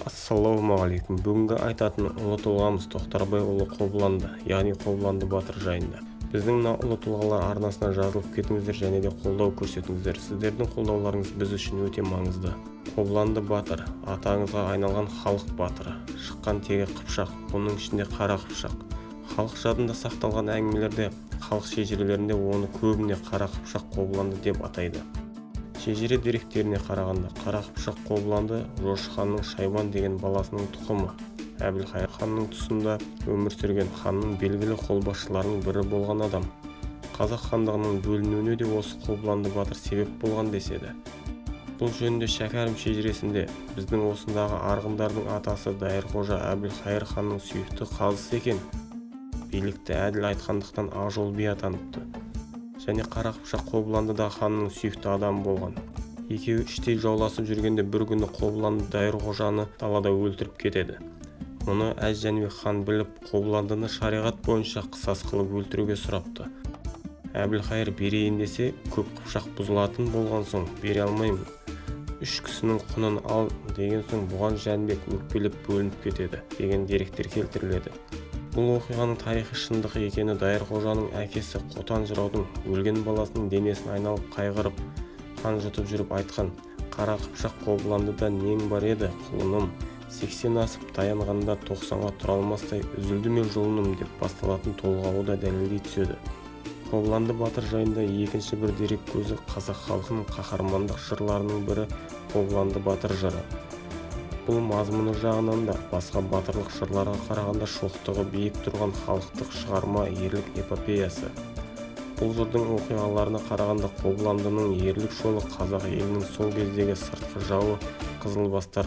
Ассалаумағалейкум. Бүгінгі айтатын ұлы тұлғамыз Тоқтарбайұлы Қобыланды, яғни Қобыланды батыр жайында. Біздің мына ұлы тұлғалар арнасына жазылып кетіңіздер және де қолдау көрсетіңіздер. Сіздердің қолдауларыңыз біз үшін өте маңызды. Қобыланды батыр, атаңызға айналған халық батыры. Шыққан тегі Қыпшақ, оның ішінде Қара Қыпшақ. Халық жадында сақталған әңгімелерде, халық шежірелерінде оны көбіне Қара Қыпшақ Қобыланды деп атайды. Шежіре деректеріне қарағанда, Қара Қыпшақ Қобыланды Жошы ханның Шайбан деген баласының тұқымы. Әбілқайыр ханның тұсында өмір сүрген ханның белгілі қолбасшыларының бірі болған адам. Қазақ хандығының бөлінуіне де осы Қобыланды батыр себеп болған деседі. Бұл жөнінде Шәкәрім шежіресінде біздің осындағы арғындардың атасы Дайырқожа Әбілқайыр ханның сүйікті қазысы екен. Билікті әділ айтқандықтан Ақжол би атаныпты. Және Қара Қыпшақ Қобыланды да ханның сүйікті адамы болған. Екеуі іштей жауласып жүргенде бір күні Қобыланды Дайырқожаны далада өлтіріп кетеді. Мұны Әз Жәнібек хан біліп, Қобыландыны шариғат бойынша қысас қылып өлтіруге сұрапты. Әбілқайыр берейін десе, көп қыпшақ бұзылатын болған соң бере алмаймын. 3 кісінің құнын ал деген соң бұған Жәнібек өкпелеп бөлініп кетеді деген деректер келтіріледі. Бұл оқиғаның тарихи шындық екені Дайырқожаның әкесі Қотан жыраудың өлген баласының денесін айналып қайғырып, қан жұтып жүріп айтқан: «Қара Қыпшақ Қобыландыда нең бар еді, құлыным? 80 асып таянғанда 90-ға тұра алмастай үзілді ме жұлыным» деп басталатын толғауы да дәлелдей түседі. Қобыланды батыр жайында екінші бір дерек көзі қазақ халқының қаһармандық жырларының бірі Қобыланды батыр жыры. Бұл мазмұны жағынан да басқа батырлық жырларға қарағанда шоқтығы биік тұрған халықтық шығарма ерлік эпопеясы. Бұл жырдың оқиғаларына қарағанда Қобыландының ерлік жолы қазақ елінің сол кездегі сыртқы жауы Қызылбастар,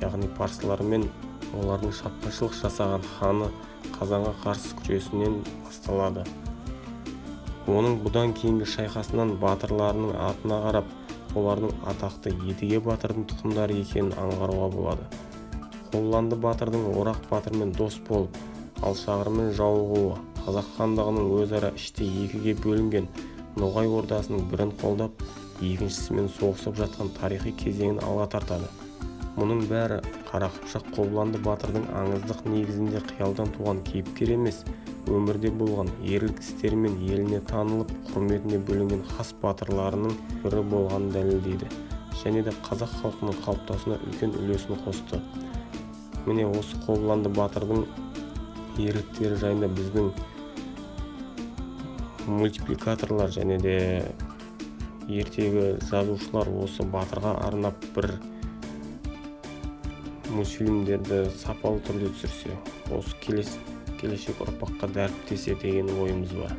яғни парсылар мен олардың шапқыншылық жасаған ханы Қазанға қарсы күресінен басталады. Оның бұдан кейінгі шайқасынан батырларының атына қарап, олардың атақты Едіге батырдың тұқымдары екенін аңғаруға болады. Қобыланды батырдың Орақ батырмен дос болып, Алшағырмен жауығуы, қазақ хандығының өзара іште екіге бөлінген Ноғай ордасының бірін қолдап, екіншісімен соғысып жатқан тарихи кезеңін алға тартады. Мұның бәрі Қара Қыпшақ Қобыланды батырдың аңыздық негізінде қиялдан туған кейіпкер емес, өмірде болған ерлік істерімен еліне танылып, құрметіне бөленген хас батырларының бірі болғанын дәлелдейді, және де қазақ халқының қалыптасуына үлкен үлесін қосты. Міне осы Қобыланды батырдың ерліктері жайында біздің мультипликаторлар және де ертегі жазушылар осы батырға арнап бір мультфильмдерді сапалы түрде түсірсе, осы келешек ұрпаққа дәріптесе деген ойымыз бар.